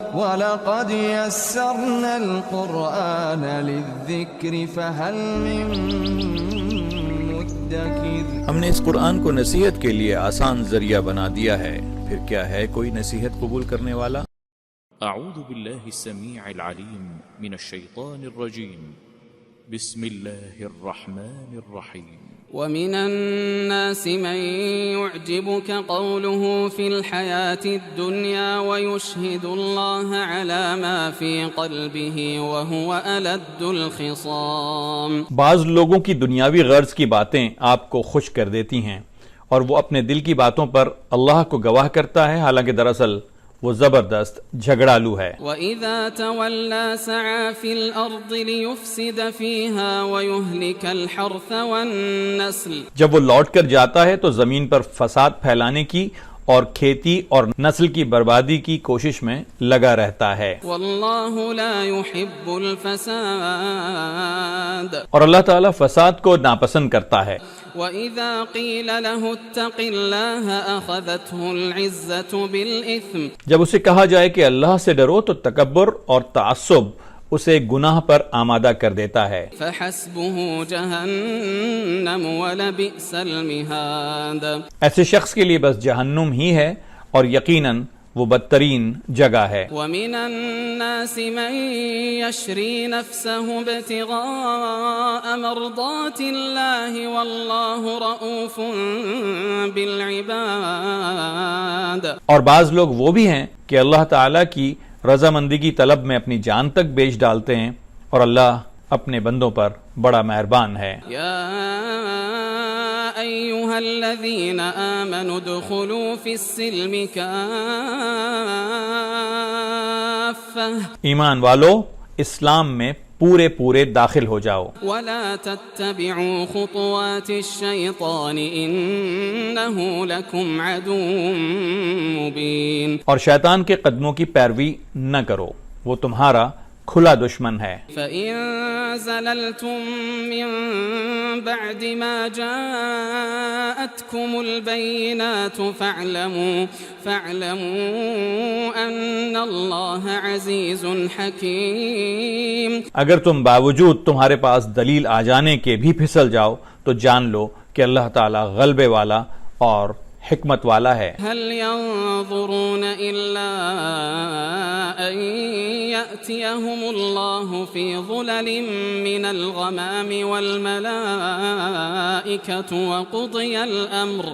وَلَقَدْ يَسَّرْنَا الْقُرْآنَ لِلذِّكْرِ فَهَلْ مِن مُّدَّكِرٍ۔ ہم نے اس قرآن کو نصیحت کے لیے آسان ذریعہ بنا دیا ہے، پھر کیا ہے کوئی نصیحت قبول کرنے والا؟ اعوذ باللہ السمیع العلیم من الشیطان الرجیم، بسم اللہ الرحمن الرحیم۔ ومن الناس من يعجبك قوله في الحياة الدنيا ويشهد الله على ما في قلبه وهو ألد الخصام۔ بعض لوگوں کی دنیاوی غرض کی باتیں آپ کو خوش کر دیتی ہیں اور وہ اپنے دل کی باتوں پر اللہ کو گواہ کرتا ہے، حالانکہ دراصل وہ زبردست جھگڑالو ہے۔ وَإِذَا تَوَلَّى سَعَى فِي الْأَرْضِ لِيُفْسِدَ فِيهَا وَيُهْلِكَ الْحَرْثَ وَالنَّسْلَ۔ جب وہ لوٹ کر جاتا ہے تو زمین پر فساد پھیلانے کی اور کھیتی اور نسل کی بربادی کی کوشش میں لگا رہتا ہے۔ وَاللَّهُ لَا يُحِبُّ الْفَسَادَ۔ اور اللہ تعالیٰ فساد کو ناپسند کرتا ہے۔ وَإِذَا قِيلَ لَهُ اتَّقِ اللَّهَ أَخَذَتْهُ الْعِزَّةُ بِالْإِثْمِ۔ جب اسے کہا جائے کہ اللہ سے ڈرو تو تکبر اور تعصب اسے گناہ پر آمادہ کر دیتا ہے۔ فَحَسْبُهُ جَهَنَّمُ وَلَبِئْسَ الْمِهَادُ۔ ایسے شخص کے لیے بس جہنم ہی ہے اور یقیناً وہ بدترین جگہ ہے۔ وَمِنَ النَّاسِ مَن يَشْرِي نَفْسَهُ ابْتِغَاءَ مَرْضَاتِ اللَّهِ وَاللَّهُ رَءُوفٌ بِالْعِبَادِ۔ اور بعض لوگ وہ بھی ہیں کہ اللہ تعالیٰ کی رضامندی کی طلب میں اپنی جان تک بیچ ڈالتے ہیں، اور اللہ اپنے بندوں پر بڑا مہربان ہے۔ یا ایھا الذین آمنوا ادخلوا فی السلم کافۃ۔ ایمان والو، اسلام میں پورے داخل ہو جاؤ۔ ولا تتبعوا خطوات الشیطان انہ لکم عدو مبین۔ اور شیطان کے قدموں کی پیروی نہ کرو، وہ تمہارا کھلا دشمن ہے۔ فَإِن زَلَلْتُم مِّن بَعْدِ مَا جَاءَتْكُمُ الْبَيِّنَاتُ فَاعْلَمُوا أَنَّ اللَّهَ عَزِيزٌ حَكِيمٌ۔ اگر تم باوجود تمہارے پاس دلیل آ جانے کے بھی پھسل جاؤ تو جان لو کہ اللہ تعالیٰ غلبے والا اور حکمت والا ہے۔ هل ينظرون إلا أن يأتيهم الله في ظلل من الغمام والملائكة وقضي الأمر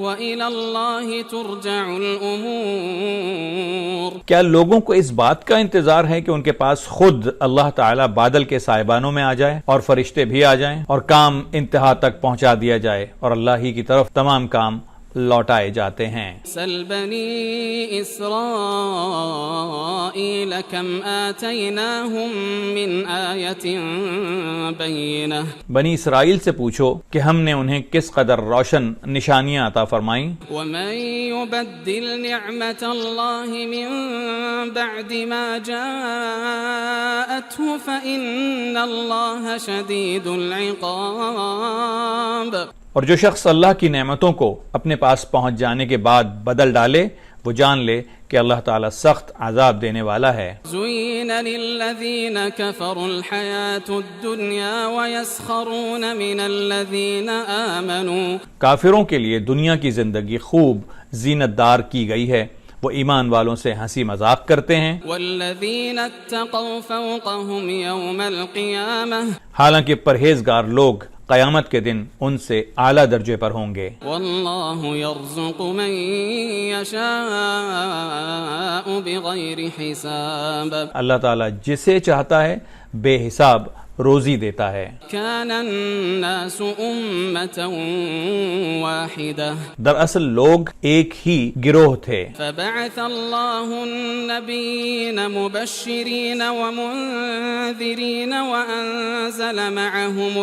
وإلى الله ترجع الأمور۔ کیا لوگوں کو اس بات کا انتظار ہے کہ ان کے پاس خود اللہ تعالیٰ بادل کے سائبانوں میں آ جائے اور فرشتے بھی آ جائیں اور کام انتہا تک پہنچا دیا جائے اور اللہ ہی کی طرف تمام کام لوٹائے جاتے ہیں؟ سل بنی اسرائیل کم آتیناہم من آیت بینہ۔ بنی اسرائیل سے پوچھو کہ ہم نے انہیں کس قدر روشن نشانیاں عطا فرمائیں۔ ومن یبدل نعمت اللہ من بعد ما جاءته فإن اللہ شدید العقاب۔ اور جو شخص اللہ کی نعمتوں کو اپنے پاس پہنچ جانے کے بعد بدل ڈالے وہ جان لے کہ اللہ تعالیٰ سخت عذاب دینے والا ہے۔ زُيِّنَ لِلَّذِينَ كَفَرُوا الْحَيَاةُ الدُّنْيَا وَيَسْخَرُونَ مِنَ الَّذِينَ آمَنُوا۔ کافروں کے لیے دنیا کی زندگی خوب زینت دار کی گئی ہے، وہ ایمان والوں سے ہنسی مذاق کرتے ہیں۔ وَالَّذِينَ اتَّقَوْا فَوْقَهُمْ يَوْمَ الْقِيَامَةِ۔ حالانکہ پرہیزگار لوگ قیامت کے دن ان سے اعلیٰ درجے پر ہوں گے۔ واللہ یرزق من یشاء بغیر حساب۔ اللہ تعالیٰ جسے چاہتا ہے بے حساب روزی دیتا ہے۔ کان الناس امة واحدة۔ دراصل لوگ ایک ہی گروہ تھے۔ فبعث اللہ النبیین مبشرین ومنذرین وانزل معهم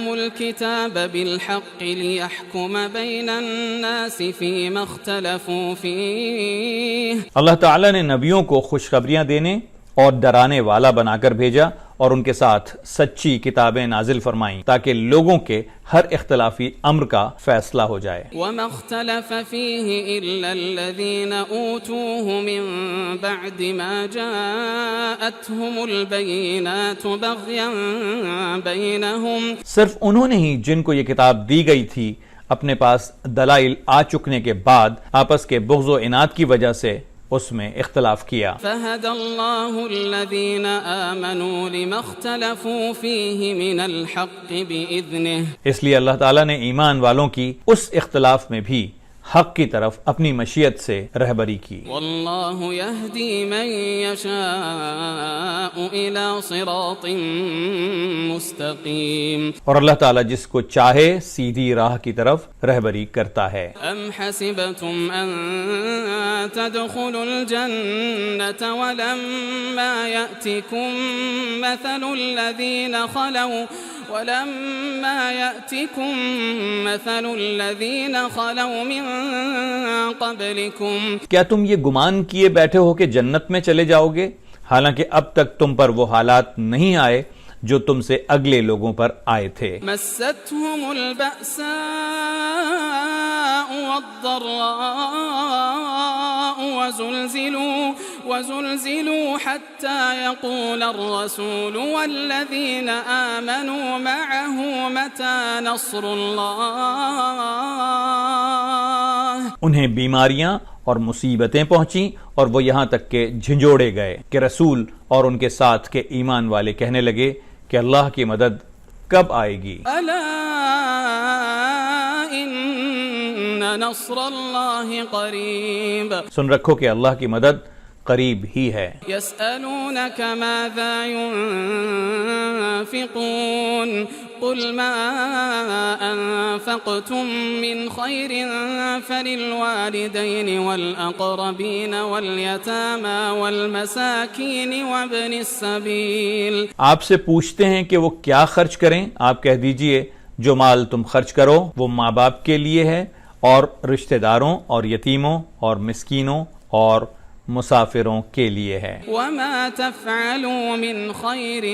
الكتاب بالحق ليحكم بين الناس فيما اختلفوا فيه۔ اللہ تعالیٰ نے نبیوں کو خوشخبریاں دینے اور ڈرانے والا بنا کر بھیجا اور ان کے ساتھ سچی کتابیں نازل فرمائیں تاکہ لوگوں کے ہر اختلافی امر کا فیصلہ ہو جائے۔ وما اختلف فيه إلا الذين أوتوه من بعد ما جاءتهم البينات بغيا بينهم، صرف انہوں نے ہی جن کو یہ کتاب دی گئی تھی اپنے پاس دلائل آ چکنے کے بعد آپس کے بغض و عناد کی وجہ سے اس میں اختلاف کیا۔ فهدى الله الذين آمنوا لما اختلفوا فيه من الحق بإذنه، اس لیے اللہ تعالیٰ نے ایمان والوں کی اس اختلاف میں بھی حق کی طرف اپنی مشیت سے رہبری کی۔ والله يهدي من يشاء إلى صراط مستقيم، اور اللہ تعالیٰ جس کو چاہے سیدھی راہ کی طرف رہبری کرتا ہے۔ أم حسبتم أن تدخلوا الجنة ولما يأتكم مثل الذين خلوا من قبلكم، کیا تم یہ گمان کیے بیٹھے ہو کہ جنت میں چلے جاؤ گے، حالانکہ اب تک تم پر وہ حالات نہیں آئے جو تم سے اگلے لوگوں پر آئے تھے۔ مستهم البأساء والضراء وزلزلوا حتى يقول الرسول والذين آمنوا معه متى نصر الله، انہیں بیماریاں اور مصیبتیں پہنچیں اور وہ یہاں تک کہ جھنجھوڑے گئے کہ رسول اور ان کے ساتھ کے ایمان والے کہنے لگے کہ اللہ کی مدد کب آئے گی۔ ألا إن نصر الله قريب، سن رکھو کہ اللہ کی مدد قریب ہی ہے۔ يسألونك ماذا ينفقون قل ما أنفقتم من خير فللوالدين والأقربين واليتامى والمساكين وابن السبيل، آپ سے پوچھتے ہیں کہ وہ کیا خرچ کریں، آپ کہہ دیجئے جو مال تم خرچ کرو وہ ماں باپ کے لیے ہے اور رشتہ داروں اور یتیموں اور مسکینوں اور مسافروں کے لیے ہے۔ وما تفعلوا من خير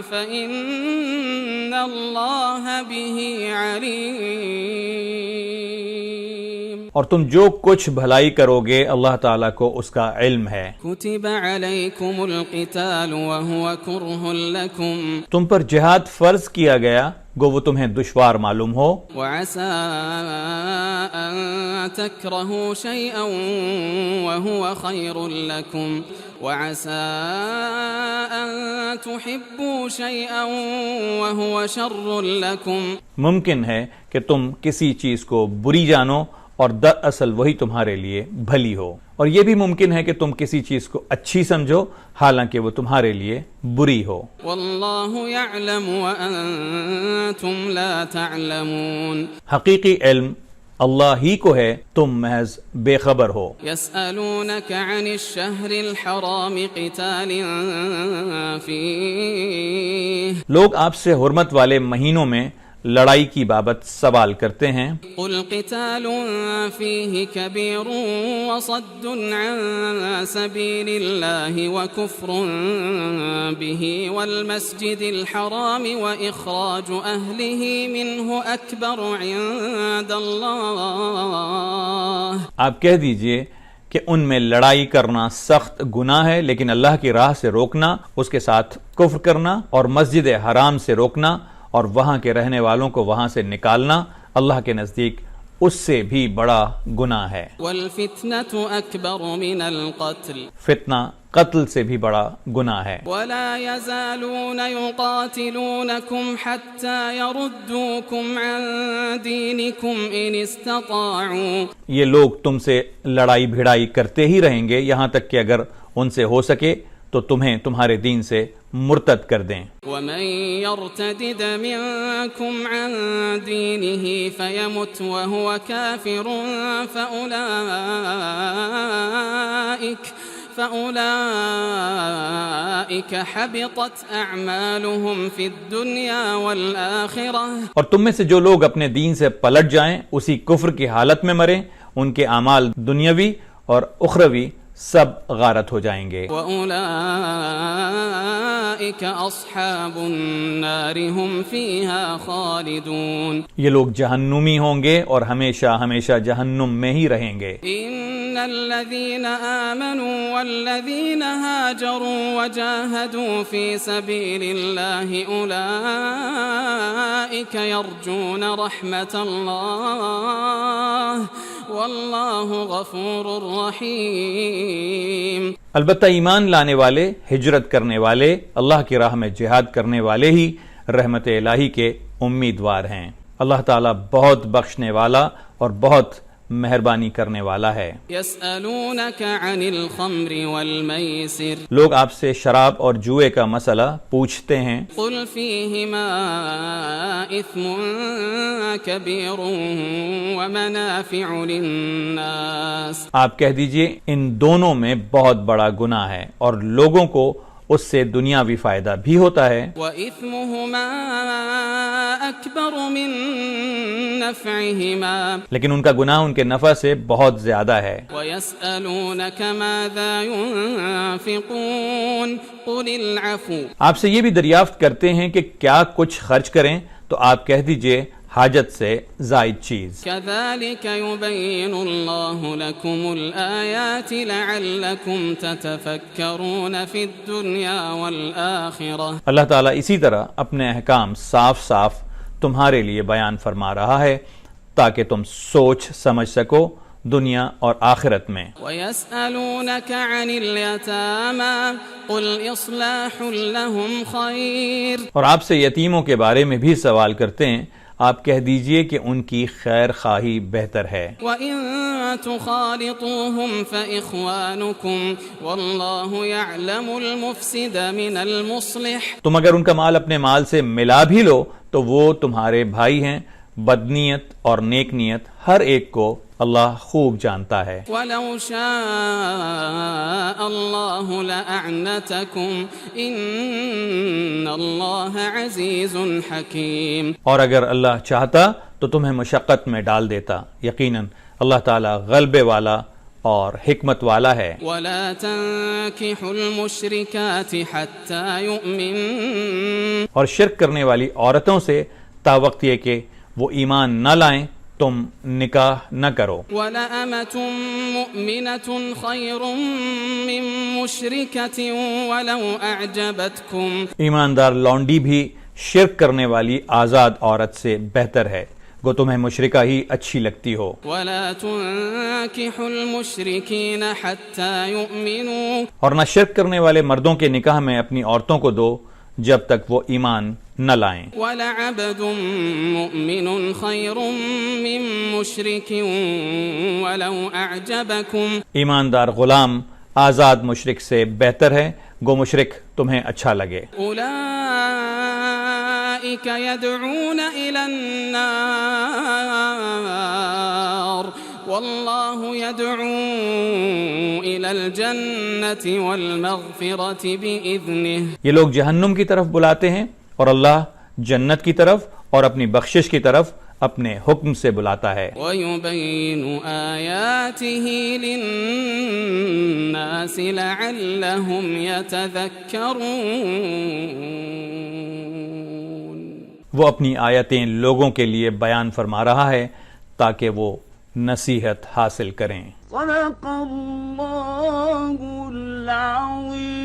فإن الله به عليم، اور تم جو کچھ بھلائی کرو گے اللہ تعالیٰ کو اس کا علم ہے۔ كتب عليكم القتال وهو كره لكم تم پر جہاد فرض کیا گیا گو وہ تمہیں دشوار معلوم ہو، وعسى أن تكرهوا شيئا وهو خير لكم وعسى أن تحبوا شيئا وهو شر لكم، ممکن ہے کہ تم کسی چیز کو بری جانو اور دراصل وہی تمہارے لیے بھلی ہو، اور یہ بھی ممکن ہے کہ تم کسی چیز کو اچھی سمجھو حالانکہ وہ تمہارے لیے بری ہو۔ والله يعلم وأنتم لا تعلمون، حقیقی علم اللہ ہی کو ہے، تم محض بے خبر ہو۔ يسألونك عن الشهر الحرام قتال فيه لوگ آپ سے حرمت والے مہینوں میں لڑائی کی بابت سوال کرتے ہیں، قل قتال فيه كبير وصد عن سبيل الله وكفر به والمسجد الحرام وإخراج أهله منه أكبر عند الله، آپ کہہ دیجئے کہ ان میں لڑائی کرنا سخت گناہ ہے، لیکن اللہ کی راہ سے روکنا، اس کے ساتھ کفر کرنا اور مسجد حرام سے روکنا اور وہاں کے رہنے والوں کو وہاں سے نکالنا اللہ کے نزدیک اس سے بھی بڑا گناہ ہے۔ والفتنة أكبر من القتل، فتنہ قتل سے بھی بڑا گناہ ہے۔ ولا يزالون يقاتلونكم حتى يردوكم عن دينكم إن استطاعوا، یہ لوگ تم سے لڑائی بھڑائی کرتے ہی رہیں گے یہاں تک کہ اگر ان سے ہو سکے تو تمہیں تمہارے دین سے مرتد کر دیں۔ ومن يرتدد منكم عن دينه فيمت وهو كافر فأولئك حبطت أعمالهم في الدنيا والآخرة، اور تم میں سے جو لوگ اپنے دین سے پلٹ جائیں اسی کفر کی حالت میں مریں ان کے اعمال دنیاوی اور اخروی سب غارت ہو جائیں گے۔ وَأُولَئِكَ أَصْحَابُ النَّارِ هُمْ فِيهَا خَالِدُونَ یہ لوگ جہنمی ہوں گے اور ہمیشہ ہمیشہ جہنم میں ہی رہیں گے۔ إِنَّ الَّذِينَ آمَنُوا وَالَّذِينَ هَاجَرُوا وَجَاهَدُوا فِي سَبِيلِ اللَّهِ أُولَئِكَ يَرْجُونَ رَحْمَةَ اللَّهِ وَاللَّهُ غَفُورٌ رَحِيمٌ۔ البتہ ایمان لانے والے، ہجرت کرنے والے، اللہ کی راہ میں جہاد کرنے والے ہی رحمت الہی کے امیدوار ہیں۔ اللہ تعالیٰ بہت بخشنے والا اور بہت مہربانی کرنے والا ہے۔ يَسْأَلُونَكَ عَنِ الْخَمْرِ وَالْمَيْسِرِ لوگ آپ سے شراب اور جوئے کا مسئلہ پوچھتے ہیں۔ قُلْ فِيهِمَا إِثْمٌ كَبِيرٌ وَمَنَافِعُ لِلنَّاسِ آپ کہہ دیجئے ان دونوں میں بہت بڑا گناہ ہے اور لوگوں کو اس سے دنیاوی فائدہ بھی ہوتا ہے۔ وَإِثْمُهُمَا أَكْبَرُ مِن نَفْعِهِمَا لیکن ان کا گناہ ان کے نفع سے بہت زیادہ ہے۔ وَيَسْأَلُونَكَ مَاذَا يُنْفِقُونَ قُلِ الْعَفْوَ آپ سے یہ بھی دریافت کرتے ہیں کہ کیا کچھ خرچ کریں، تو آپ کہہ دیجئے حاجت سے زائد چیز۔ كَذَلِكَ يُبَيِّنُ اللَّهُ لَكُمُ الْآيَاتِ لَعَلَّكُمْ تَتَفَكَّرُونَ فِي الدُّنْيَا وَالْآخِرَةِ اللہ تعالیٰ اسی طرح اپنے احکام صاف صاف تمہارے لیے بیان فرما رہا ہے تاکہ تم سوچ سمجھ سکو دنیا اور آخرت میں۔ وَيَسْأَلُونَكَ عَنِ الْيَتَامَى قُلْ إِصْلَاحٌ لَهُمْ خَيْرٌ اور آپ سے یتیموں کے بارے میں بھی سوال کرتے ہیں، آپ کہہ دیجئے کہ ان کی خیر خواہی بہتر ہے۔ وَإِن تُخَالِطُوهُمْ فَإِخْوَانُكُمْ وَاللَّهُ يَعْلَمُ الْمُفْسِدَ مِنَ الْمُصْلِحِ تم اگر ان کا مال اپنے مال سے ملا بھی لو تو وہ تمہارے بھائی ہیں، بدنیت اور نیک نیت ہر ایک کو اللہ خوب جانتا ہے۔ وَلَوْ شَاءَ اللَّهُ لَأَعْنَتَكُمْ إِنَّ اللَّهَ عَزِيزٌ حَكِيمٌ اور اگر اللہ چاہتا تو تمہیں مشقت میں ڈال دیتا، یقیناً اللہ تعالیٰ غلبے والا اور حکمت والا ہے۔ وَلَا تَنكِحُوا الْمُشْرِكَاتِ حَتَّى يُؤْمِنَّ اور شرک کرنے والی عورتوں سے تا وقت یہ کہ وہ ایمان نہ لائیں تم نکاح نہ کرو۔ وَلَأَمَةٌ مُؤْمِنَةٌ خَيْرٌ مِّن مُّشْرِكَةٍ وَلَوْ أَعْجَبَتْكُمْ ایماندار لونڈی بھی شرک کرنے والی آزاد عورت سے بہتر ہے، گو تمہیں مشرکہ ہی اچھی لگتی ہو۔ وَلَا تُنكِحُوا الْمُشْرِكِينَ حَتَّى يُؤْمِنُوا اور نہ شرک کرنے والے مردوں کے نکاح میں اپنی عورتوں کو دو جب تک وہ ایمان نہ لائیں۔ وَلَعَبْدٌ مُؤْمِنٌ خَيْرٌ مِّن مُّشْرِكٍ وَلَوْ أَعْجَبَكُمْ ایماندار غلام آزاد مشرک سے بہتر ہے، گو مشرک تمہیں اچھا لگے۔ أُولَئِكَ يَدْعُونَ إِلَى النَّارِ وَاللَّهُ يَدْعُو إِلَى الْجَنَّةِ وَالْمَغْفِرَةِ بِإِذْنِهِ یہ لوگ جہنم کی طرف بلاتے ہیں اور اللہ جنت کی طرف اور اپنی بخشش کی طرف اپنے حکم سے بلاتا ہے۔ وَيُبَيِّنُ آيَاتِهِ لِلنَّاسِ لَعَلَّهُمْ يَتَذَكَّرُونَ وہ اپنی آیتیں لوگوں کے لیے بیان فرما رہا ہے تاکہ وہ نصیحت حاصل کریں۔ صدق اللہ العظیم۔